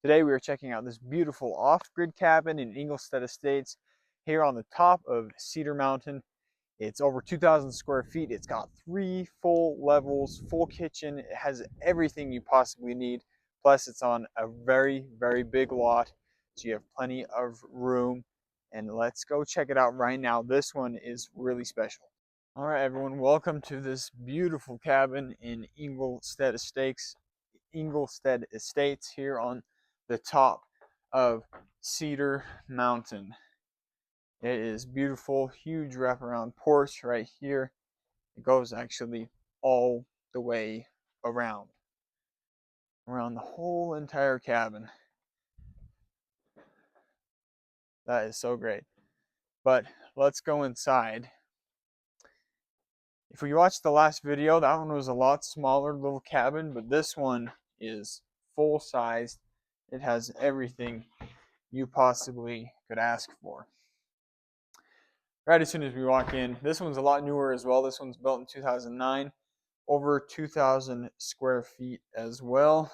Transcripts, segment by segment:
Today we are checking out this beautiful off-grid cabin in Englestead Estates here on the top of Cedar Mountain. It's over 2,000 square feet. It's got 3 full levels, full kitchen. It has everything you possibly need. Plus it's on a very, very big lot, so you have plenty of room. And let's go check it out right now. This one is really special. All right, everyone, welcome to this beautiful cabin in Englestead Estates here on the top of Cedar Mountain. It is beautiful, huge wraparound porch right here. It goes actually all the way around the whole entire cabin. That is so great. But let's go inside. If we watched the last video, that one was a lot smaller little cabin, but this one is full sized. It has everything you possibly could ask for. Right as soon as we walk in, this one's a lot newer as well. This one's built in 2009, over 2,000 square feet as well.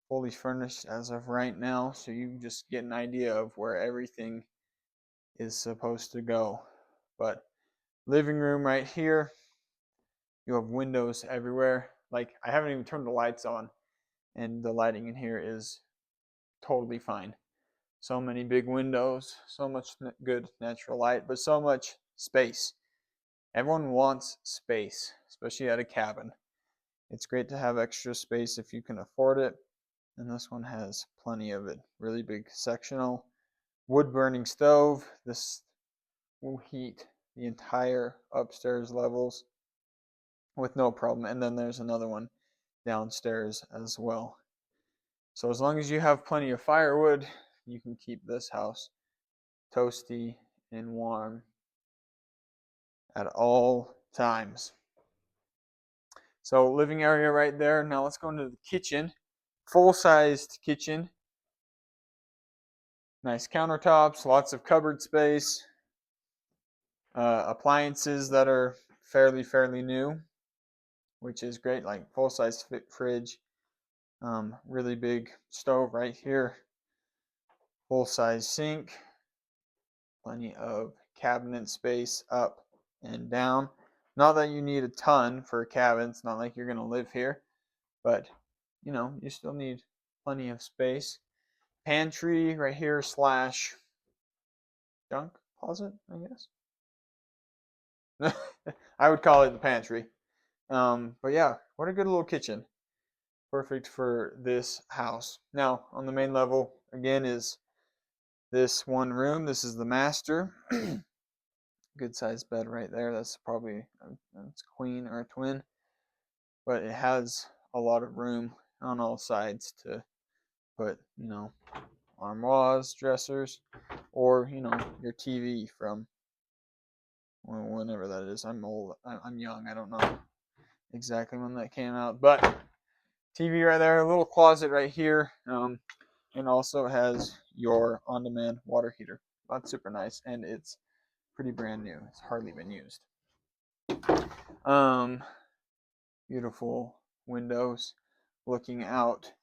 Fully furnished as of right now, so you just get an idea of where everything is supposed to go. But living room right here, you have windows everywhere. Like, I haven't even turned the lights on, and the lighting in here is totally fine. So many big windows, so much good natural light, but so much space. Everyone wants space, especially at a cabin. It's great to have extra space if you can afford it, and this one has plenty of it. Really big sectional wood burning stove. This will heat the entire upstairs levels with no problem, and then there's another one downstairs as well. So as long as you have plenty of firewood, you can keep this house toasty and warm at all times. So living area right there. Now let's go into the kitchen. Full-sized kitchen. Nice countertops, lots of cupboard space. Appliances that are fairly new, which is great, like full-size fridge. Really big stove right here. Full-size sink. Plenty of cabinet space up and down. Not that you need a ton for a cabin. It's not like you're going to live here. But, you know, you still need plenty of space. Pantry right here slash junk closet, I guess. I would call it the pantry. But yeah, what a good little kitchen. Perfect for this house. Now, on the main level, again, is this one room. This is the master. Good sized bed right there. That's probably a queen or a twin. But it has a lot of room on all sides to put, you know, armoires, dressers, or, you know, your TV from whenever that is. I'm old. I'm young. I don't know exactly when that came out. But TV right there, a little closet right here. And also has your on-demand water heater. That's super nice, and it's pretty brand new. It's hardly been used. Beautiful windows looking out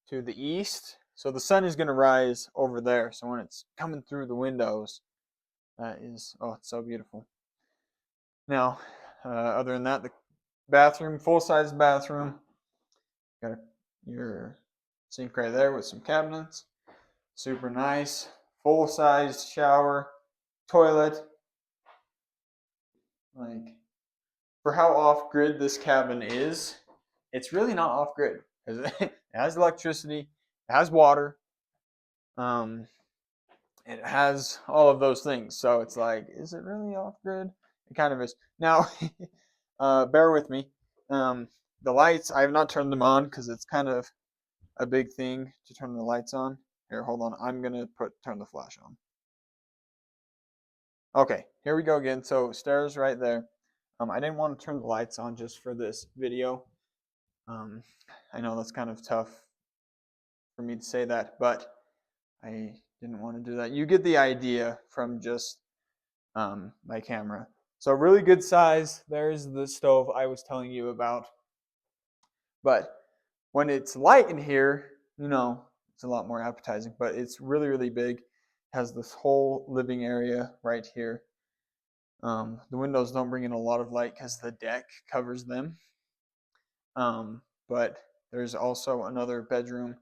to the east. So the sun is going to rise over there. So when it's coming through the windows, that is, oh, it's so beautiful. Now, other than that, the bathroom, full-size bathroom. Got your sink right there with some cabinets. Super nice. Full-sized shower, toilet. Like, for how off-grid this cabin is, it's really not off-grid. It has electricity, it has water, it has all of those things. So it's like, is it really off-grid? It kind of is. Now, bear with me. The lights, I have not turned them on because it's kind of a big thing to turn the lights on. Here, hold on. I'm going to turn the flash on. Okay, here we go again. So stairs right there. I didn't want to turn the lights on just for this video. I know that's kind of tough for me to say that, but I didn't want to do that. You get the idea from just my camera. So really good size. There's the stove I was telling you about. But When it's light in here, it's a lot more appetizing, but it's really, really big. Has this whole living area right here. The windows don't bring in a lot of light because the deck covers them. But there's also another bedroom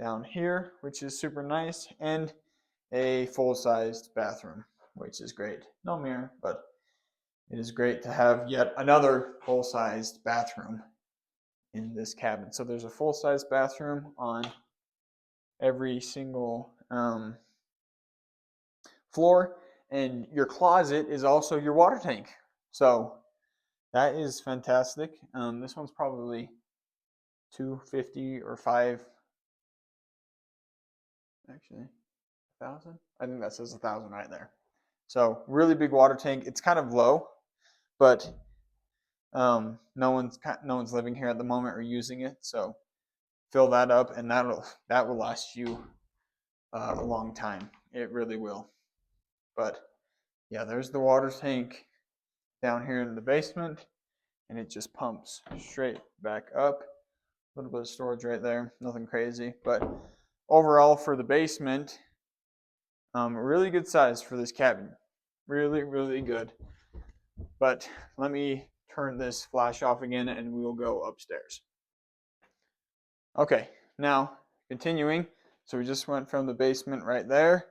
down here, which is super nice, and a full-sized bathroom, which is great. No mirror, but it is great to have yet another full-sized bathroom in this cabin. So there's a full-sized bathroom on every single floor, and your closet is also your water tank. So that is fantastic. This one's probably 250 or 5, actually 1,000. I think that says 1,000 right there. So really big water tank. It's kind of low, but no one's living here at the moment or using it. So fill that up, and that will last you a long time. It really will. But yeah, there's the water tank down here in the basement, and it just pumps straight back up. A little bit of storage right there, nothing crazy, but overall for the basement, really good size for this cabin. Really, really good. But let me turn this flash off again and we will go upstairs. Okay, now continuing. So we just went from the basement right there.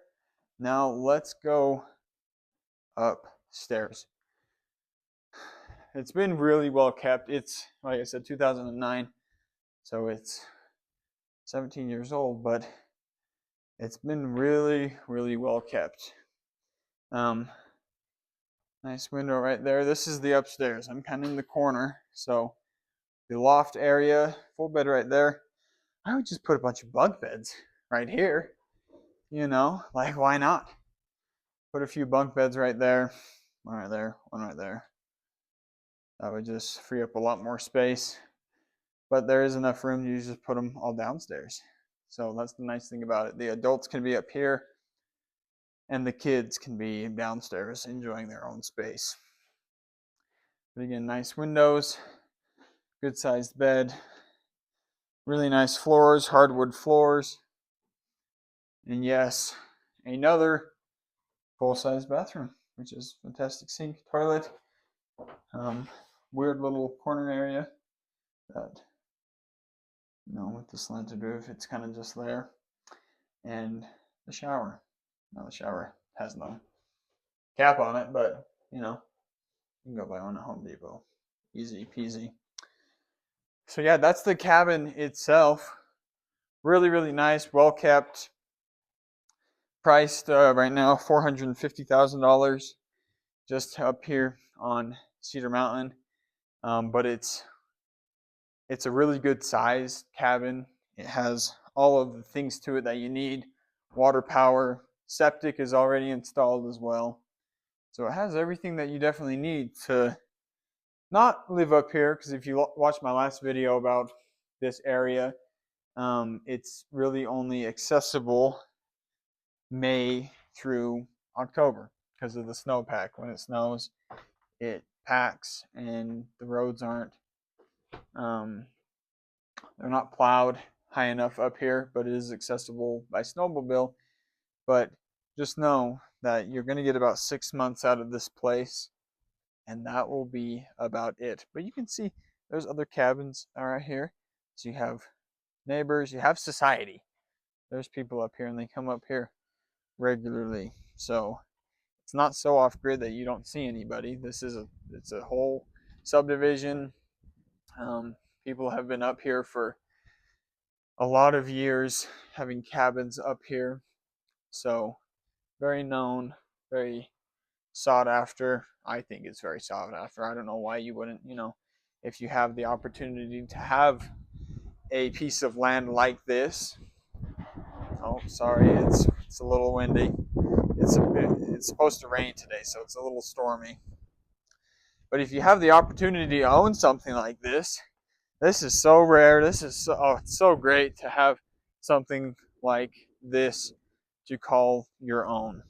Now let's go upstairs. It's been really well kept. It's, like I said, 2009. So it's 17 years old, but it's been really, really well kept. Nice window right there. This is the upstairs. I'm kind of in the corner. So the loft area, full bed right there. I would just put a bunch of bunk beds right here. Like why not? Put a few bunk beds right there. One right there, one right there. That would just free up a lot more space. But there is enough room, you just put them all downstairs. So that's the nice thing about it. The adults can be up here, and the kids can be downstairs enjoying their own space. But again, nice windows, good sized bed, really nice floors, hardwood floors. And yes, another full-size bathroom, which is fantastic. Sink, toilet, weird little corner area that, with the slanted roof, it's kind of just there. And the shower. Now the shower has no cap on it, but you can go buy one at Home Depot. Easy peasy. So yeah, that's the cabin itself. Really, really nice, well kept. Priced right now $450,000, just up here on Cedar Mountain. But it's a really good sized cabin. It has all of the things to it that you need. Water power, septic is already installed as well. So it has everything that you definitely need to not live up here, because if you watch my last video about this area, it's really only accessible May through October because of the snowpack. When it snows, it packs and the roads aren't they're not plowed high enough up here, but it is accessible by snowmobile. But just know that you're going to get about 6 months out of this place, and that will be about it. But you can see there's other cabins right here. So you have neighbors, you have society. There's people up here, and they come up here regularly. So it's not so off grid that you don't see anybody. It's a whole subdivision. People have been up here for a lot of years, having cabins up here. So very known, very sought after. I think it's very sought after. I don't know why you wouldn't, if you have the opportunity to have a piece of land like this. Oh, sorry, it's a little windy. It's supposed to rain today, so it's a little stormy. But if you have the opportunity to own something like this is so rare. It's so great to have something like this to call your own.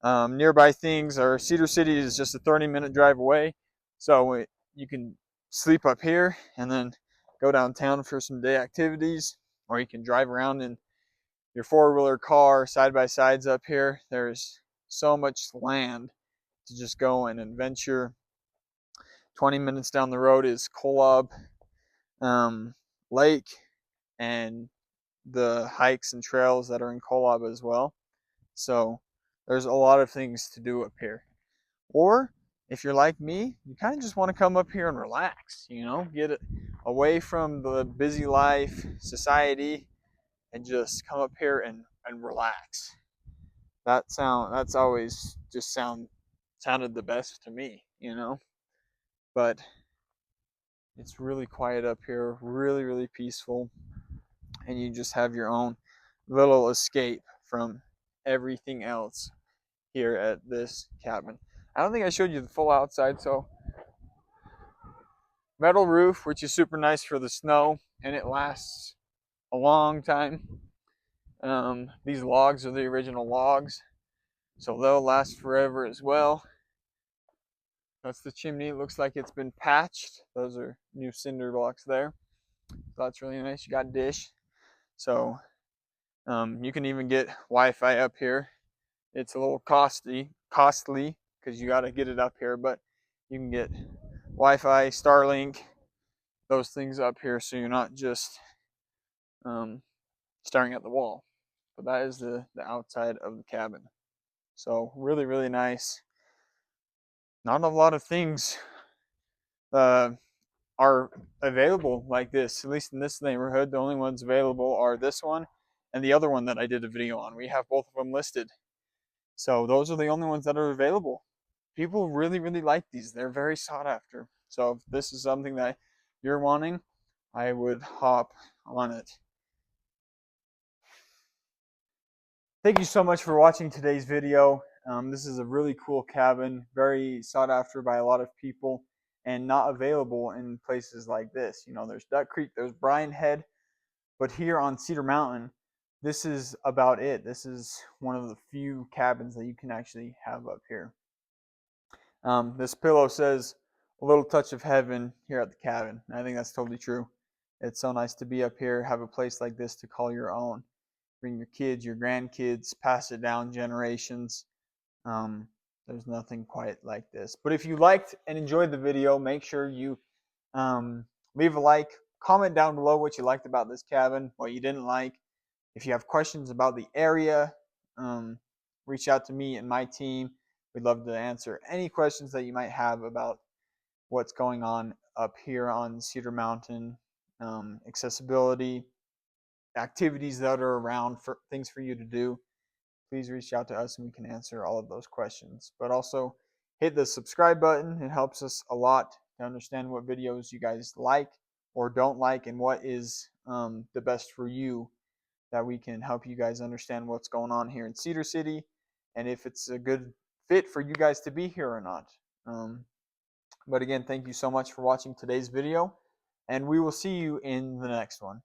Nearby things are Cedar City is just a 30-minute drive away, so you can sleep up here and then go downtown for some day activities, or you can drive around in your four-wheeler car side by sides up here. There's so much land to just go and adventure. 20 minutes down the road is Kolob Lake and the hikes and trails that are in Kolob as well. So there's a lot of things to do up here. Or if you're like me, you kind of just want to come up here and relax, get it away from the busy life, society, and just come up here and relax. That's always just sounded the best to me, But it's really quiet up here, really, really peaceful, and you just have your own little escape from everything else here at this cabin. I don't think I showed you the full outside, so metal roof, which is super nice for the snow, and it lasts a long time. These logs are the original logs, so they'll last forever as well. That's the chimney. It looks like it's been patched. Those are new cinder blocks there. So that's really nice. You got dish. So you can even get Wi-Fi up here. It's a little costly because you got to get it up here, but you can get Wi-Fi, Starlink, those things up here, so you're not just staring at the wall. But that is the outside of the cabin. So really, really nice. Not a lot of things are available like this, at least in this neighborhood. The only ones available are this one and the other one that I did a video on. We have both of them listed. So those are the only ones that are available. People really, really like these. They're very sought after. So if this is something that you're wanting, I would hop on it. Thank you so much for watching today's video. This is a really cool cabin, very sought after by a lot of people, and not available in places like this. There's Duck Creek, there's Bryan Head, but here on Cedar Mountain, this is about it. This is one of the few cabins that you can actually have up here. This pillow says, "A little touch of heaven here at the cabin." And I think that's totally true. It's so nice to be up here, have a place like this to call your own. Bring your kids, your grandkids, pass it down generations. There's nothing quite like this. But if you liked and enjoyed the video, make sure you leave a like. Comment down below what you liked about this cabin, what you didn't like. If you have questions about the area, reach out to me and my team. We'd love to answer any questions that you might have about what's going on up here on Cedar Mountain, accessibility, activities that are around, for things for you to do. Please reach out to us and we can answer all of those questions. But also hit the subscribe button. It helps us a lot to understand what videos you guys like or don't like, and what is the best for you, that we can help you guys understand what's going on here in Cedar City and if it's a good fit for you guys to be here or not. But again, thank you so much for watching today's video, and we will see you in the next one.